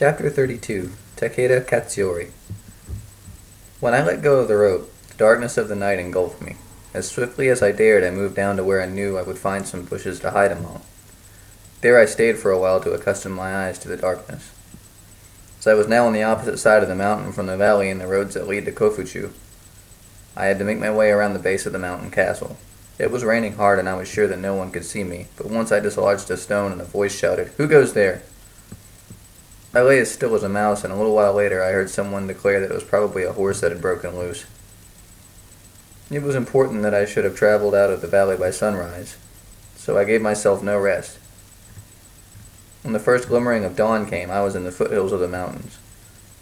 Chapter 32 Takeda Katsuyori. When I let go of the rope, the darkness of the night engulfed me. As swiftly as I dared, I moved down to where I knew I would find some bushes to hide among. There I stayed for a while to accustom my eyes to the darkness. As I was now on the opposite side of the mountain from the valley and the roads that lead to Kofuchu, I had to make my way around the base of the mountain castle. It was raining hard and I was sure that no one could see me, but once I dislodged a stone and a voice shouted, "Who goes there?" I lay as still as a mouse, and a little while later I heard someone declare that it was probably a horse that had broken loose. It was important that I should have traveled out of the valley by sunrise, so I gave myself no rest. When the first glimmering of dawn came, I was in the foothills of the mountains.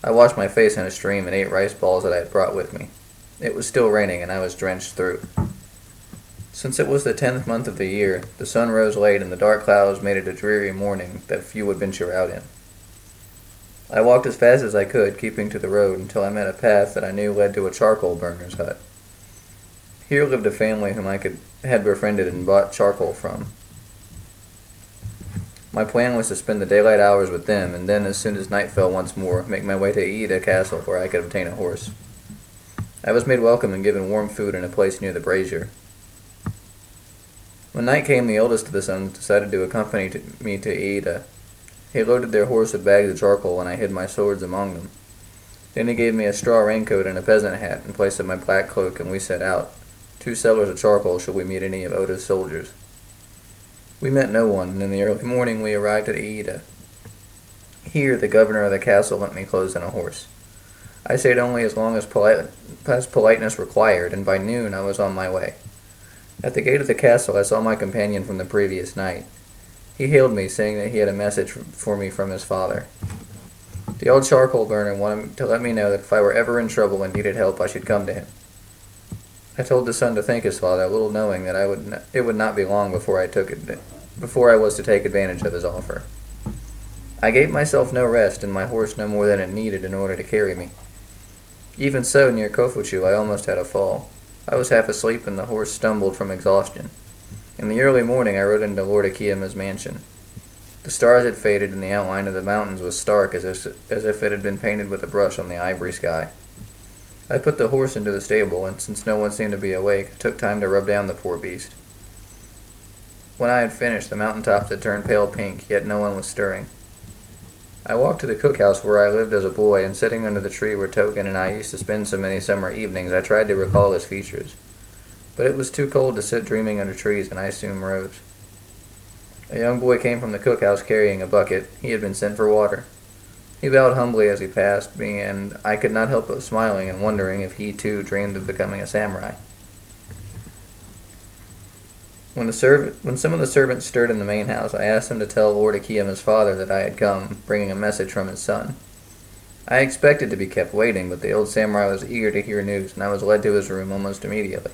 I washed my face in a stream and ate rice balls that I had brought with me. It was still raining, and I was drenched through. Since it was the 10th month of the year, the sun rose late and the dark clouds made it a dreary morning that few would venture out in. I walked as fast as I could, keeping to the road, until I met a path that I knew led to a charcoal burner's hut. Here lived a family whom I had befriended and bought charcoal from. My plan was to spend the daylight hours with them, and then, as soon as night fell once more, make my way to Iida Castle, where I could obtain a horse. I was made welcome and given warm food in a place near the brazier. When night came, the eldest of the sons decided to accompany me to Iida. He loaded their horse with bags of charcoal, and I hid my swords among them. Then he gave me a straw raincoat and a peasant hat in place of my black cloak, and we set out, 2 sellers of charcoal should we meet any of Oda's soldiers. We met no one, and in the early morning we arrived at Iida. Here the governor of the castle lent me clothes and a horse. I stayed only as long as politeness required, and by noon I was on my way. At the gate of the castle I saw my companion from the previous night. He hailed me, saying that he had a message for me from his father. The old charcoal burner wanted to let me know that if I were ever in trouble and needed help, I should come to him. I told the son to thank his father, little knowing that it would not be long before I was to take advantage of his offer. I gave myself no rest, and my horse no more than it needed in order to carry me. Even so, near Kofuchu, I almost had a fall. I was half asleep, and the horse stumbled from exhaustion. In the early morning I rode into Lord Takeda's mansion. The stars had faded, and the outline of the mountains was stark as if it had been painted with a brush on the ivory sky. I put the horse into the stable, and since no one seemed to be awake, I took time to rub down the poor beast. When I had finished, the mountain tops had turned pale pink, yet no one was stirring. I walked to the cookhouse where I lived as a boy, and sitting under the tree where Token and I used to spend so many summer evenings, I tried to recall his features. But it was too cold to sit dreaming under trees, and I soon rose. A young boy came from the cookhouse carrying a bucket. He had been sent for water. He bowed humbly as he passed me, and I could not help but smiling and wondering if he too dreamed of becoming a samurai. When some of the servants stirred in the main house, I asked them to tell Lord Takeda's father that I had come, bringing a message from his son. I expected to be kept waiting, but the old samurai was eager to hear news, and I was led to his room almost immediately.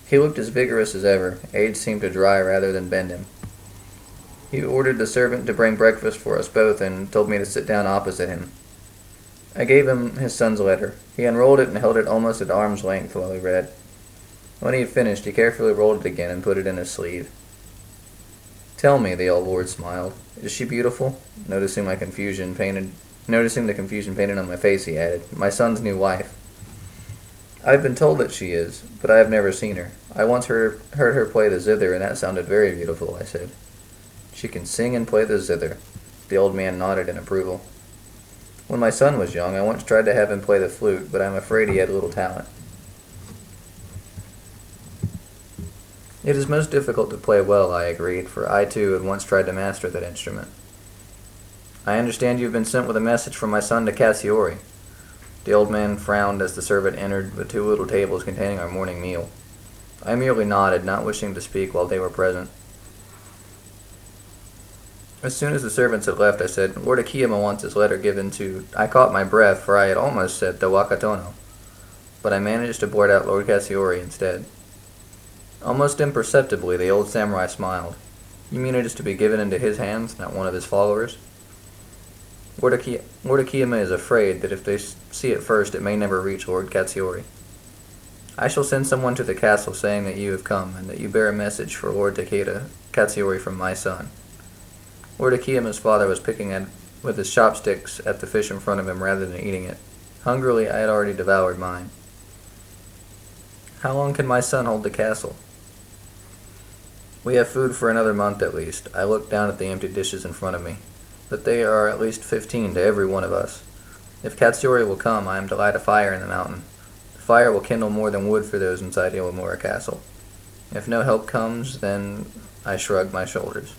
He looked as vigorous as ever. Age seemed to dry rather than bend him. He ordered the servant to bring breakfast for us both and told me to sit down opposite him. I gave him his son's letter. He unrolled it and held it almost at arm's length while he read. When he had finished, he carefully rolled it again and put it in his sleeve. "Tell me," the old lord smiled. "Is she beautiful?" Noticing the confusion painted on my face, he added, "My son's new wife." "I've been told that she is, but I have never seen her. I once heard her play the zither, and that sounded very beautiful," I said. "She can sing and play the zither." The old man nodded in approval. "When my son was young, I once tried to have him play the flute, but I'm afraid he had little talent." "It is most difficult to play well," I agreed, for I too had once tried to master that instrument. "I understand you have been sent with a message from my son to Katsuyori." The old man frowned as the servant entered with 2 little tables containing our morning meal. I merely nodded, not wishing to speak while they were present. As soon as the servants had left, I said, "Lord Takeda wants his letter given to—" I caught my breath, for I had almost said the Wakatono, but I managed to blurt out Lord Katsuyori instead. Almost imperceptibly, the old samurai smiled. "You mean it is to be given into his hands, not one of his followers?" Lord Takeda is afraid that if they see it first, it may never reach Lord Katsuyori. "I shall send someone to the castle saying that you have come, and that you bear a message for Lord Takeda Katsuyori from my son." Lord Takeda's father was picking with his chopsticks at the fish in front of him rather than eating it. Hungrily, I had already devoured mine. How long can my son hold the castle? We have food for another month at least. I looked down at the empty dishes in front of me. But they are at least 15 to every one of us. If Katsuyori will come, I am to light a fire in the mountain. The fire will kindle more than wood for those inside Iwamura Castle. If no help comes, then I shrugged my shoulders.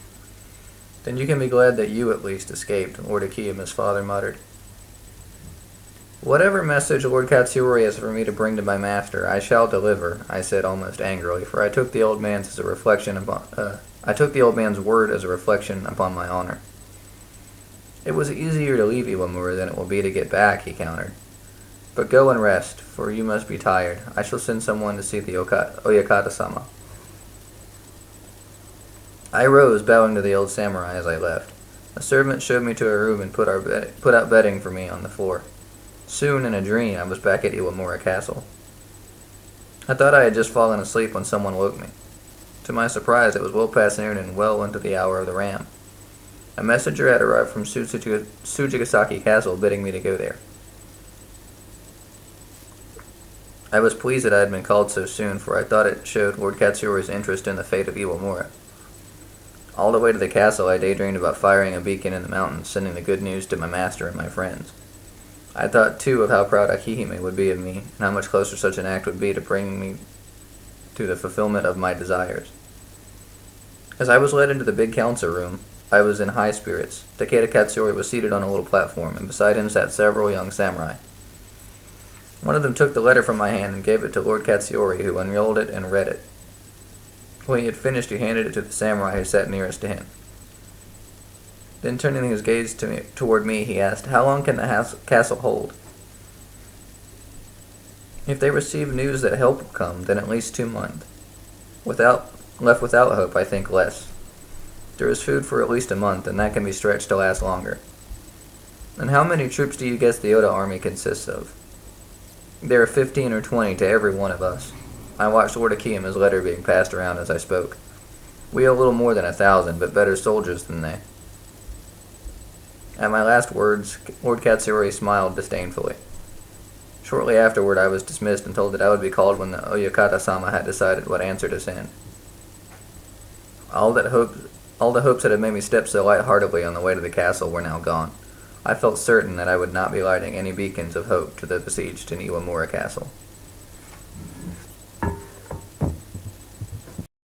Then you can be glad that you at least escaped, Lord Takeda, his father muttered. Whatever message Lord Katsuyori has for me to bring to my master, I shall deliver, I said almost angrily, for I took the old man's word as a reflection upon my honor. It was easier to leave Iwamura than it will be to get back, he countered. But go and rest, for you must be tired. I shall send someone to see the Oyakata-sama. I rose, bowing to the old samurai as I left. A servant showed me to a room and put out bedding for me on the floor. Soon, in a dream, I was back at Iwamura Castle. I thought I had just fallen asleep when someone woke me. To my surprise, it was well past noon and well into the hour of the ram. A messenger had arrived from Tsuchigasaki Castle bidding me to go there. I was pleased that I had been called so soon, for I thought it showed Lord Katsuyori's interest in the fate of Iwamura. All the way to the castle, I daydreamed about firing a beacon in the mountains, sending the good news to my master and my friends. I thought, too, of how proud Akihime would be of me, and how much closer such an act would be to bringing me to the fulfillment of my desires. As I was led into the big council room, I was in high spirits. Takeda Katsuyori was seated on a little platform, and beside him sat several young samurai. One of them took the letter from my hand and gave it to Lord Katsuyori, who unrolled it and read it. When he had finished, he handed it to the samurai who sat nearest to him. Then turning his gaze toward me, he asked, "How long can the castle hold?" "If they receive news that help will come, then at least 2 months. Left without hope, I think less. There is food for at least a month, and that can be stretched to last longer." "And how many troops do you guess the Oda army consists of?" "There are 15 or 20 to every one of us." I watched Lord Akima's letter being passed around as I spoke. "We are a little more than 1,000, but better soldiers than they." At my last words, Lord Katsuyori smiled disdainfully. Shortly afterward, I was dismissed and told that I would be called when the Oyakata-sama had decided what answer to send. All the hopes that had made me step so lightheartedly on the way to the castle were now gone. I felt certain that I would not be lighting any beacons of hope to the besieged in Iwamura Castle.